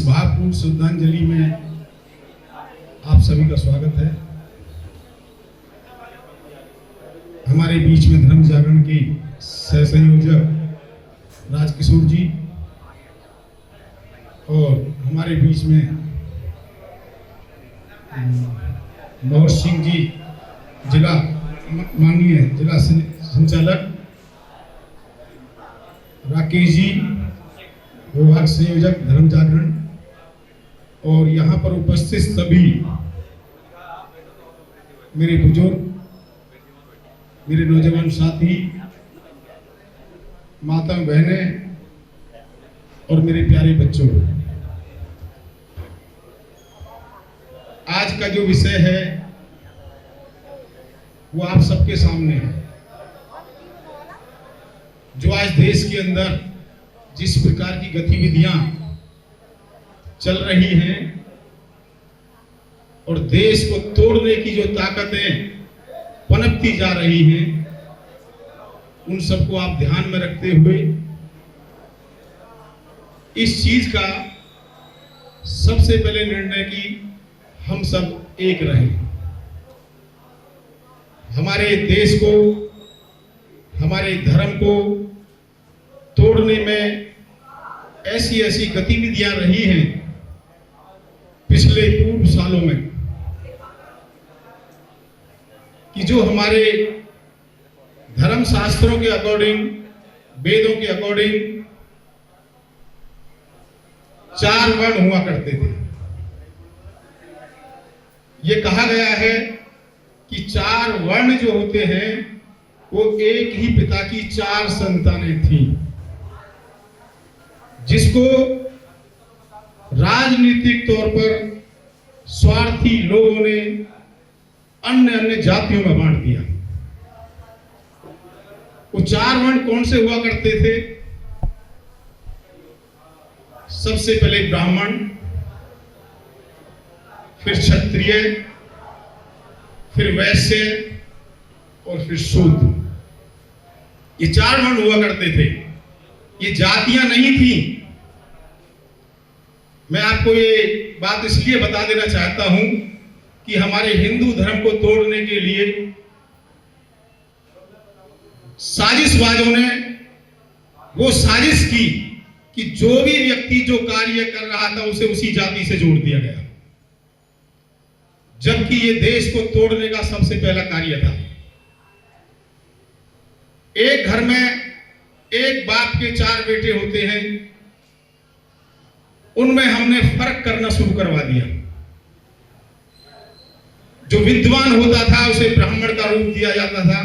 भावपूर्ण श्रद्धांजलि में आप सभी का स्वागत है। हमारे बीच में धर्म जागरण की सह संयोजक राजकिशोर जी और हमारे बीच में मोहर सिंह जी माननीय जिला संचालक, राकेश जी विभाग संयोजक धर्म जागरण, और यहाँ पर उपस्थित सभी मेरे बुजुर्ग, मेरे नौजवान साथी, माता बहनें और मेरे प्यारे बच्चों, आज का जो विषय है वो आप सबके सामने है। जो आज देश के अंदर जिस प्रकार की गतिविधियां चल रही हैं और देश को तोड़ने की जो ताकतें पनपती जा रही हैं, उन सबको आप ध्यान में रखते हुए इस चीज का सबसे पहले निर्णय कि हम सब एक रहें। हमारे देश को, हमारे धर्म को तोड़ने में ऐसी ऐसी गतिविधियां रही हैं पिछले पूर्व सालों में कि जो हमारे धर्म शास्त्रों के अकॉर्डिंग, वेदों के अकॉर्डिंग 4 वर्ण हुआ करते थे। ये कहा गया है कि 4 वर्ण जो होते हैं वो एक ही पिता की 4 संतानें थीं, जिसको राजनीतिक तौर पर स्वार्थी लोगों ने अन्य अन्य जातियों में बांट दिया। वो 4 वर्ण कौन से हुआ करते थे? सबसे पहले ब्राह्मण, फिर क्षत्रिय, फिर वैश्य और फिर शूद्र। ये 4 वर्ण हुआ करते थे। ये जातियां नहीं थी। मैं आपको ये बात इसलिए बता देना चाहता हूं कि हमारे हिंदू धर्म को तोड़ने के लिए साजिशबाजों ने वो साजिश की कि जो भी व्यक्ति जो कार्य कर रहा था उसे उसी जाति से जोड़ दिया गया, जबकि ये देश को तोड़ने का सबसे पहला कार्य था। एक घर में एक बाप के 4 बेटे होते हैं, उनमें हमने फर्क करना शुरू करवा दिया। जो विद्वान होता था उसे ब्राह्मण का रूप दिया जाता था,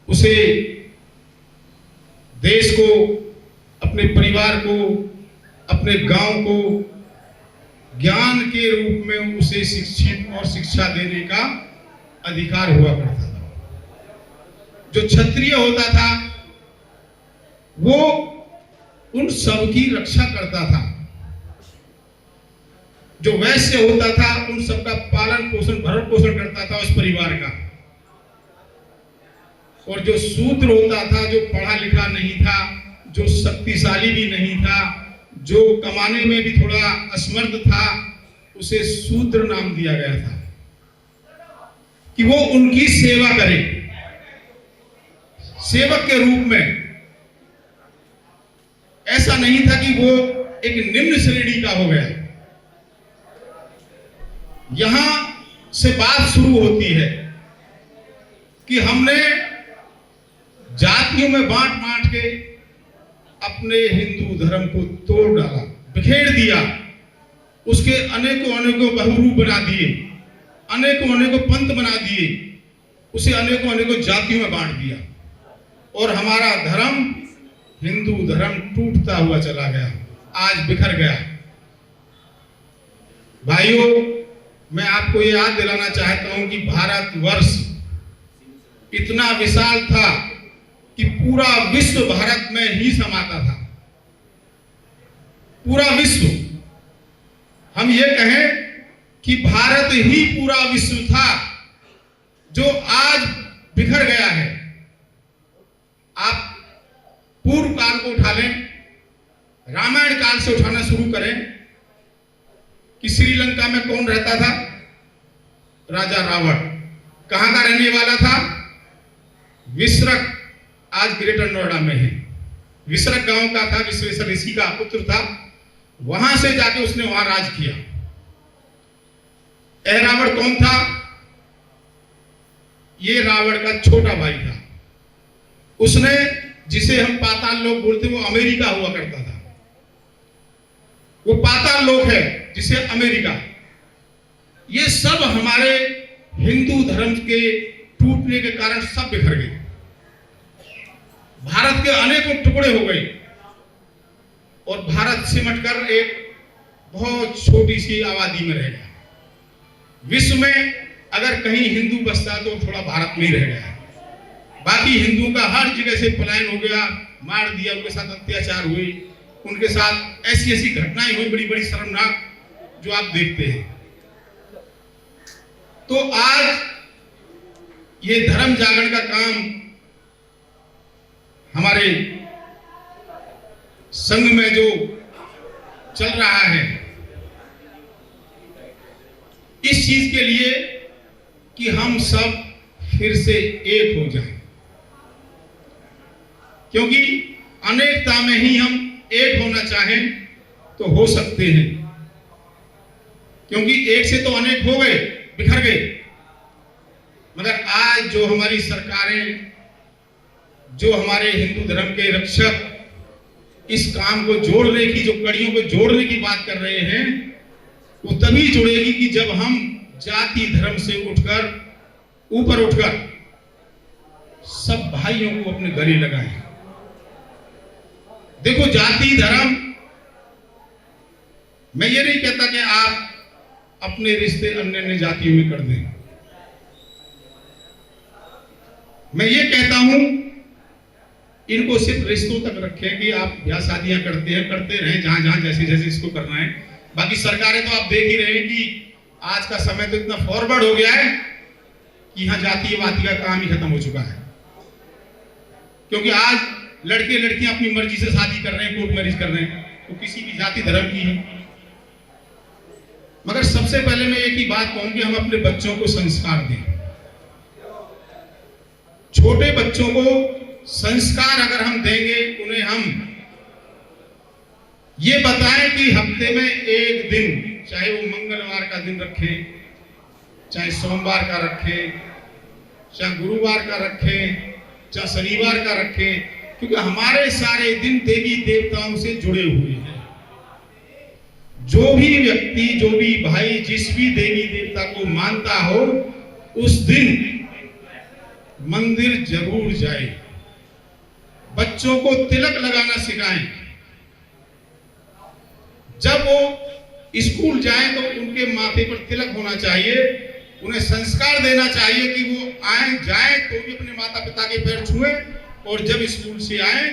उसे देश को, अपने परिवार को, अपने गांव को ज्ञान के रूप में उसे शिक्षित और शिक्षा देने का अधिकार हुआ करता था। जो क्षत्रिय होता था वो उन सब की रक्षा करता था। जो वैश्य होता था उन सबका पालन पोषण, भरण पोषण करता था उस परिवार का। और जो शूद्र होता था, जो पढ़ा लिखा नहीं था, जो शक्तिशाली भी नहीं था, जो कमाने में भी थोड़ा असमर्थ था, उसे शूद्र नाम दिया गया था कि वो उनकी सेवा करे, सेवक के रूप में। ऐसा नहीं था कि वो एक निम्न श्रेणी का हो गया। यहां से बात शुरू होती है कि हमने जातियों में बांट बांट के अपने हिंदू धर्म को तोड़ डाला, बिखेर दिया, उसके अनेकों अनेकों बहुरूप बना दिए, अनेकों अनेकों पंथ बना दिए, उसे अनेकों अनेकों जातियों में बांट दिया और हमारा धर्म, हिंदू धर्म टूटता हुआ चला गया, आज बिखर गया। भाइयों, मैं आपको ये याद दिलाना चाहता हूं कि भारतवर्ष इतना विशाल था कि पूरा विश्व भारत में ही समाता था। पूरा विश्व, हम ये कहें कि भारत ही पूरा विश्व था जो आज बिखर गया है। आप पूर्व काल को उठा लें, रामायण काल से उठाना शुरू करें अमेरिका में कौन रहता था? राजा रावण। कहां का रहने वाला था? विसरक, आज ग्रेटर नोएडा में है। विसरक गांव का था, विश्वेश्वर ऋषि का पुत्र था। वहां से जाके उसने वहां राज किया। रावण कौन था? ये रावण का छोटा भाई था। उसने, जिसे हम पाताल लोक बोलते, वो अमेरिका हुआ करता था। वो पाताल लोक है, जिसे अमेरिका। ये सब हमारे हिंदू धर्म के टूटने के कारण सब बिखर गए। भारत के अनेकों टुकड़े हो गए और भारत सिमटकर एक बहुत छोटी सी आबादी में रह गया। विश्व में अगर कहीं हिंदू बसता तो थोड़ा भारत में ही रह गया। बाकी हिंदुओं का हर जगह से पलायन हो गया, मार दिया, उनके साथ अत्याचार हुए, उनके साथ ऐसी ऐसी घटनाएं हुई बड़ी बड़ी शर्मनाक, जो आप देखते हैं। तो आज ये धर्म जागरण का काम हमारे संघ में जो चल रहा है, इस चीज के लिए कि हम सब फिर से एक हो जाएं, क्योंकि अनेकता में ही हम एक होना चाहें तो हो सकते हैं, क्योंकि एक से तो अनेक हो गए, बिखर गए। मगर आज जो हमारी सरकारें, जो हमारे हिंदू धर्म के रक्षक इस काम को जोड़ने की, जो कड़ियों को जोड़ने की बात कर रहे हैं, वो तभी जुड़ेगी कि जब हम जाति धर्म से ऊपर उठकर सब भाइयों को अपने गले लगाएं। देखो, जाति धर्म, मैं ये नहीं कहता कि आप अपने रिश्ते अन्य अन्य जातियों में कर दें। मैं ये कहता हूं, इनको सिर्फ रिश्तों तक रखें कि आप ब्याह शादियां करते रहें जहां जहां जैसे जैसे इसको करना है। बाकी सरकारें तो आप देख ही रहे हैं कि आज का समय तो इतना फॉरवर्ड हो गया है कि यहां जातिवादी का काम ही खत्म हो चुका है। क्योंकि आज लड़के लड़कियां अपनी मर्जी से शादी कर रहे हैं, कोर्ट मैरिज कर रहे हैं, तो किसी भी जाति धर्म की है। मगर सबसे पहले मैं एक ही बात कहूं कि हम अपने बच्चों को संस्कार दें। छोटे बच्चों को संस्कार अगर हम देंगे, उन्हें हम ये बताएं कि हफ्ते में एक दिन, चाहे वो मंगलवार का दिन रखें, चाहे सोमवार का रखें, चाहे गुरुवार का रखें, चाहे शनिवार का रखें, क्योंकि हमारे सारे दिन देवी देवताओं से जुड़े हुए हैं। जो भी व्यक्ति, जो भी भाई जिस भी देवी देवता को मानता हो, उस दिन मंदिर जरूर जाए। बच्चों को तिलक लगाना सिखाएं। जब वो स्कूल जाएं तो उनके माथे पर तिलक होना चाहिए। उन्हें संस्कार देना चाहिए कि वो जाएं तो भी अपने माता पिता के पैर छुएं, और जब स्कूल से आए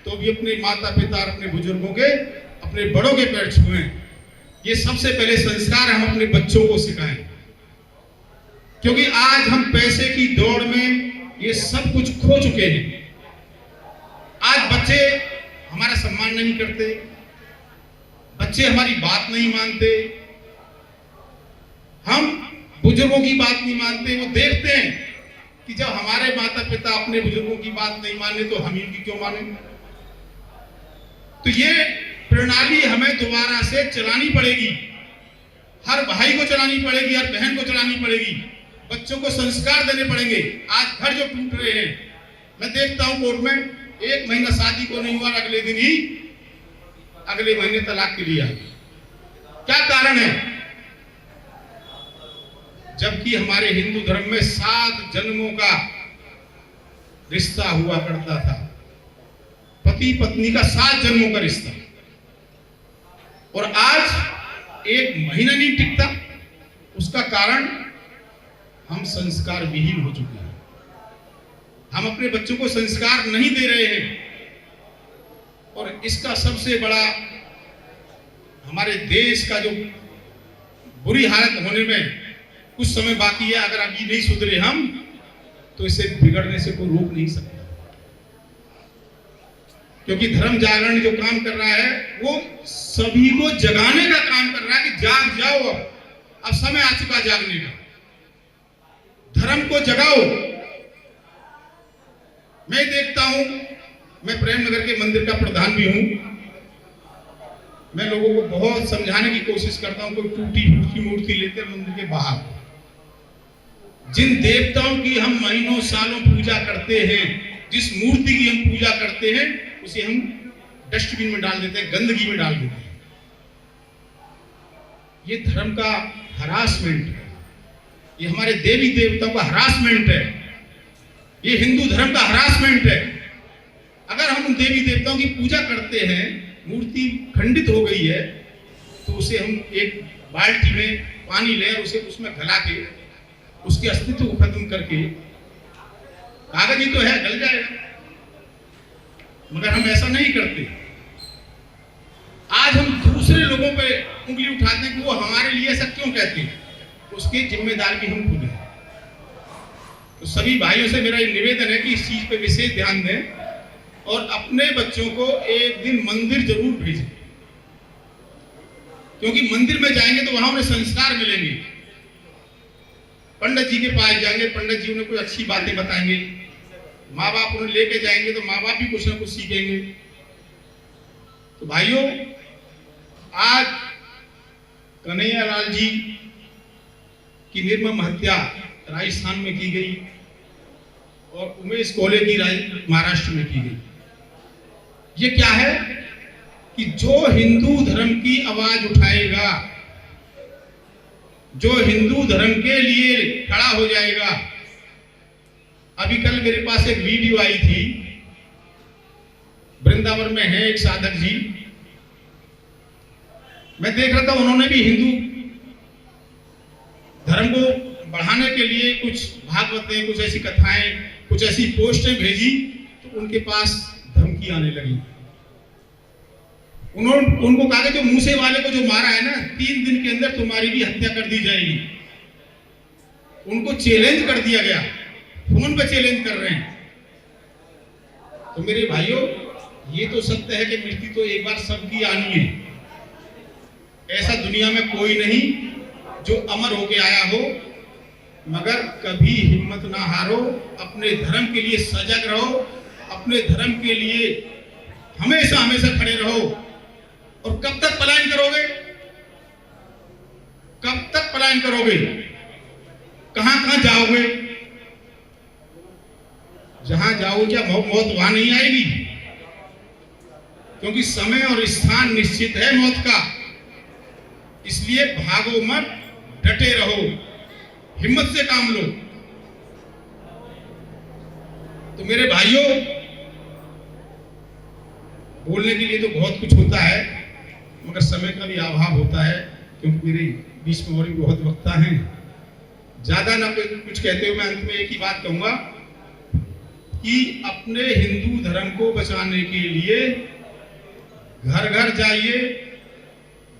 तो भी अपने माता पिता और अपने बुजुर्गों के, अपने बड़ों के पैर छुएं। ये सबसे पहले संस्कार हम अपने बच्चों को सिखाएं, क्योंकि आज हम पैसे की दौड़ में ये सब कुछ खो चुके हैं। आज बच्चे हमारा सम्मान नहीं करते, बच्चे हमारी बात नहीं मानते, हम बुजुर्गों की बात नहीं मानते। वो देखते हैं कि जब हमारे माता पिता अपने बुजुर्गों की बात नहीं माने तो हम इनकी क्यों माने। तो ये प्रणाली हमें दोबारा से चलानी पड़ेगी। हर भाई को चलानी पड़ेगी, हर बहन को चलानी पड़ेगी, बच्चों को संस्कार देने पड़ेंगे। आज घर जो टूट रहे हैं, मैं देखता हूं कोर्ट में, 1 महीना शादी को नहीं हुआ, अगले दिन ही अगले महीने तलाक के लिए आ गए। क्या कारण है? जबकि हमारे हिंदू धर्म में 7 जन्मों का रिश्ता हुआ करता था, पति पत्नी का 7 जन्मों का रिश्ता, और आज 1 महीना नहीं टिकता। उसका कारण हम संस्कार विहीन हो चुके हैं। हम अपने बच्चों को संस्कार नहीं दे रहे हैं, और इसका सबसे बड़ा हमारे देश का जो बुरी हालत होने में कुछ समय बाकी है। अगर अभी नहीं सुधरे हम, तो इसे बिगड़ने से कोई रोक नहीं सकता। क्योंकि धर्म जागरण जो काम कर रहा है, वो सभी को जगाने का काम कर रहा है कि जाग जाओ, अब अब समय आ चुका जागने का। धर्म को जगाओ। मैं देखता हूं, मैं प्रेमनगर के मंदिर का प्रधान भी हूं। मैं लोगों को बहुत समझाने की कोशिश करता हूं। कोई टूटी फूटी मूर्ति लेते हैं मंदिर के बाहर। जिन देवताओं की हम महीनों सालों पूजा करते हैं, जिस मूर्ति की हम पूजा करते हैं, उसे हम डस्टबिन में डाल देते हैं, गंदगी में डाल देते हैं। ये धर्म का हरासमेंट है। ये हमारे देवी देवताओं का हरासमेंट है। ये हिंदू धर्म का हरासमेंट है। अगर हम उन देवी देवताओं की पूजा करते हैं, मूर्ति खंडित हो गई है, तो उसे हम एक बाल्टी में पानी लें और उसे उसमें गला के उसके अस्तित्व को खत्म करके, कागज ही तो है, गल जाएगा। मगर हम ऐसा नहीं करते। आज हम दूसरे लोगों पे उंगली उठाते हैं कि वो हमारे लिए ऐसा क्यों कहते हैं। उसके जिम्मेदार भी हम खुद हैं। तो सभी भाइयों से मेरा निवेदन है कि इस चीज पे विशेष ध्यान दें और अपने बच्चों को एक दिन मंदिर जरूर भेजें, क्योंकि मंदिर में जाएंगे तो वहां उन्हें संस्कार मिलेंगे। पंडित जी के पास जाएंगे, पंडित जी उन्हें कोई अच्छी बातें बताएंगे। माँ बाप उन्हें लेके जाएंगे तो माँ बाप भी कुछ ना कुछ सीखेंगे। तो भाइयों, आज कन्हैयालाल जी की निर्मम हत्या राजस्थान में की गई और उमेश कोले की महाराष्ट्र में की गई। ये क्या है कि जो हिंदू धर्म की आवाज उठाएगा, जो हिंदू धर्म के लिए खड़ा हो जाएगा। अभी कल मेरे पास एक वीडियो आई थी, वृंदावन में है एक साधक जी, मैं देख रहा था, उन्होंने भी हिंदू धर्म को बढ़ाने के लिए कुछ भागवतें, कुछ ऐसी कथाएं, कुछ ऐसी पोस्टें भेजी, तो उनके पास धमकी आने लगी। उनको कहा कि जो मूसे वाले को जो मारा है ना, 3 दिन के अंदर तुम्हारी भी हत्या कर दी जाएगी। उनको चैलेंज कर दिया गया, फोन पे चैलेंज कर रहे हैं। तो मेरे भाइयों, ये तो सत्य है कि मृत्यु तो एक बार सबकी आनी है। ऐसा दुनिया में कोई नहीं जो अमर होके आया हो। मगर कभी हिम्मत ना हारो, अपने धर्म के लिए सजग रहो, अपने धर्म के लिए हमेशा हमेशा खड़े रहो। और कब तक पलायन करोगे? कब तक पलायन करोगे? कहां कहां जाओगे? जहां जाओगे क्या मौत वहां नहीं आएगी? क्योंकि समय और स्थान निश्चित है मौत का। इसलिए भागो मत, डटे रहो, हिम्मत से काम लो। तो मेरे भाइयों, बोलने के लिए तो बहुत कुछ होता है, मगर समय का भी अभाव होता है, क्योंकि मेरे बीच में और भी बहुत वक्ता हैं। ज्यादा ना कुछ कहते हुए मैं अंत में एक ही बात कहूंगा कि अपने हिंदू धर्म को बचाने के लिए घर घर जाइए,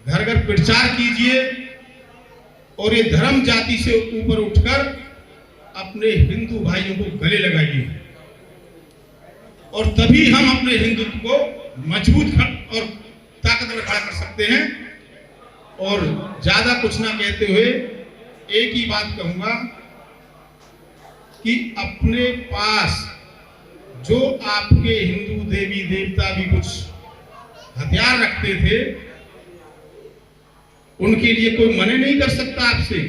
घर घर प्रचार कीजिए और ये धर्म जाति से ऊपर उठकर अपने हिंदू भाइयों को गले लगाइए। और तभी हम अपने हिंदुत्व को मजबूत और ताकतवर खड़ा कर सकते हैं। और ज्यादा कुछ ना कहते हुए एक ही बात कहूंगा कि अपने पास जो आपके हिंदू देवी देवता भी कुछ हथियार रखते थे, उनके लिए कोई मना नहीं कर सकता आपसे,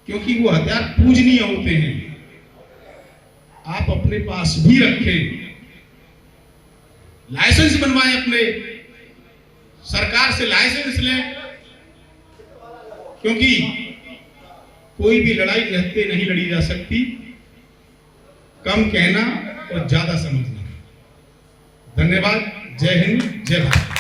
क्योंकि वो हथियार पूजनीय होते हैं। आप अपने पास भी रखें, लाइसेंस बनवाएं, अपने सरकार से लाइसेंस लें, क्योंकि कोई भी लड़ाई रहते नहीं लड़ी जा सकती। कम कहना और ज्यादा समझना। धन्यवाद। जय हिंद, जय भारत।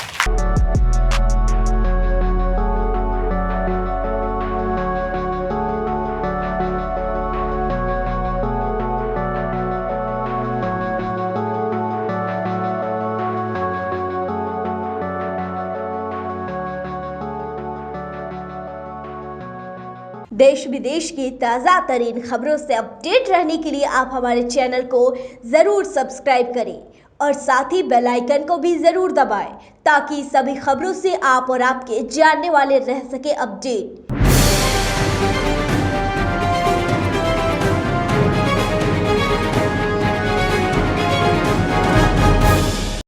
देश विदेश की ताज़ा तरीन खबरों से अपडेट रहने के लिए आप हमारे चैनल को ज़रूर सब्सक्राइब करें और साथ ही बेल आइकन को भी जरूर दबाएं ताकि सभी खबरों से आप और आपके जानने वाले रह सके अपडेट।